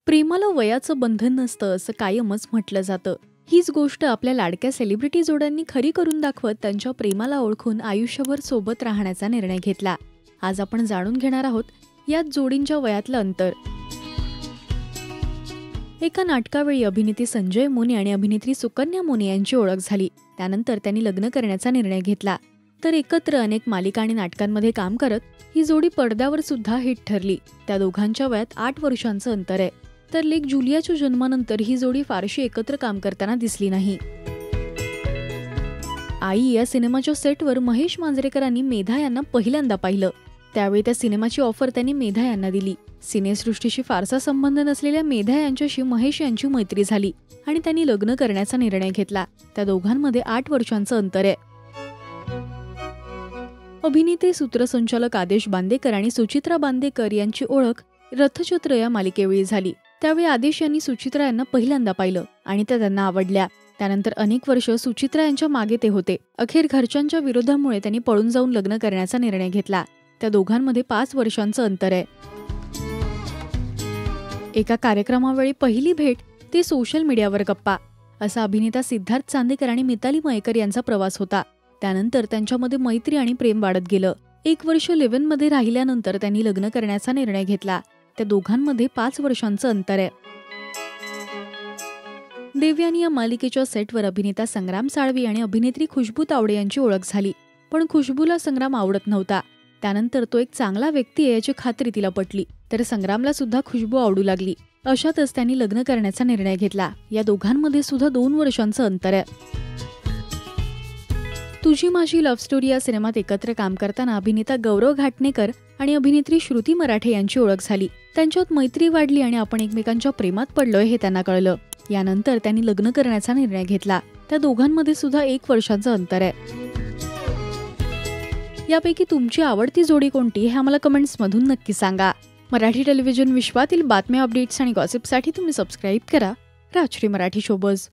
प्रेमाला वयाचं बंधन नसतं असं कायमच म्हटलं जातं. हीच गोष्ट आपल्या लाडक्या सेलिब्रिटी जोड्यांनी खरी करून दाखवत त्यांच्या प्रेमाला ओळखून आयुष्यभर सोबत राहण्याचा निर्णय घेतला. आज आपण जाणून घेणार आहोत याच जोडींच्या वयातलं अंतर. एका नाटकावेळी अभिनेते संजय मोने आणि अभिनेत्री सुकन्या मोने यांची ओळख झाली. त्यानंतर त्यांनी लग्न करण्याचा निर्णय घेतला. तर एकत्र अनेक मालिका आणि नाटकांमध्ये काम करत ही जोडी पडद्यावर सुद्धा हिट ठरली. त्या दोघांच्या वयात 8 वर्षांचं अंतर आहे. तर लेक जुलियाच्या जन्मानंतर ही जोडी फारशी एकत्र काम करताना दिसली नाही. आई या सिनेमाच्या सेटवर महेश मांजरेकरांनी मेधा यांना पहिल्यांदा पाहिलं. त्यावेळी त्या सिनेमाची ऑफर त्यांनी मेधा यांना दिली. सिनेसृष्टीशी फारसा संबंध नसलेल्या मेधा यांच्याशी महेश यांची मैत्री झाली आणि त्यांनी लग्न करण्याचा निर्णय घेतला. त्या दोघांमध्ये 8 वर्षांचं अंतर आहे. अभिनेते सूत्रसंचालक आदेश बांदेकर आणि सुचित्रा बांदेकर यांची ओळख रथचक्र या मालिकेवेळी झाली. त्यावेळी आदेश यांनी सुचित्रा यांना पहिल्यांदा पाहिलं आणि त्या त्यांना आवडल्या. त्यानंतर अनेक वर्ष सुचित्रा यांच्या मागे ते होते. अखेर घरच्यांच्या विरोधामुळे त्यांनी पळून जाऊन लग्न करण्याचा निर्णय घेतला. त्या दोघांमध्ये 5 वर्षांचं अंतर आहे. एका कार्यक्रमावेळी पहिली भेट ते सोशल मीडियावर गप्पा असा अभिनेता सिद्धार्थ चांदेकर आणि मिताली मयेकर यांचा प्रवास होता. त्यानंतर त्यांच्यामध्ये मैत्री आणि प्रेम वाढत गेलं. 1 वर्ष लिव्ह-इनमध्ये राहिल्यानंतर त्यांनी लग्न करण्याचा निर्णय घेतला. त्या दोघांमध्ये 5 वर्षांचं अंतर आहे. देवयानी या मालिकेच्या सेटवर अभिनेता संग्राम साळवी आणि अभिनेत्री खुशबू तावडे यांची ओळख झाली. पण खुशबूला संग्राम आवडत नव्हता. त्यानंतर तो एक चांगला व्यक्ती आहे याची खात्री तिला पटली. तर संग्रामला सुद्धा खुशबू आवडू लागली. अशातच त्यांनी लग्न करण्याचा निर्णय घेतला. या दोघांमध्ये सुद्धा 2 वर्षांचं अंतर आहे. तुझी माझी लव्ह स्टोरी या सिनेमात एकत्र काम करताना अभिनेता गौरव घाटणेकर आणि अभिनेत्री श्रुती मराठे यांची ओळख झाली. त्यांच्यात मैत्री वाढली आणि आपण एकमेकांच्या प्रेमात पडलोय हे त्यांना कळलं. यानंतर त्यांनी लग्न करण्याचा निर्णय घेतला. त्या दोघांमध्ये सुद्धा 1 वर्षाचं अंतर आहे. यापैकी तुमची आवडती जोडी कोणती हे आम्हाला कमेंट्समधून नक्की सांगा. मराठी टेलिव्हिजन विश्वातील बातम्या, अपडेट्स आणि गॉसिपसाठी तुम्ही सबस्क्राईब करा राजश्री मराठी शोबज.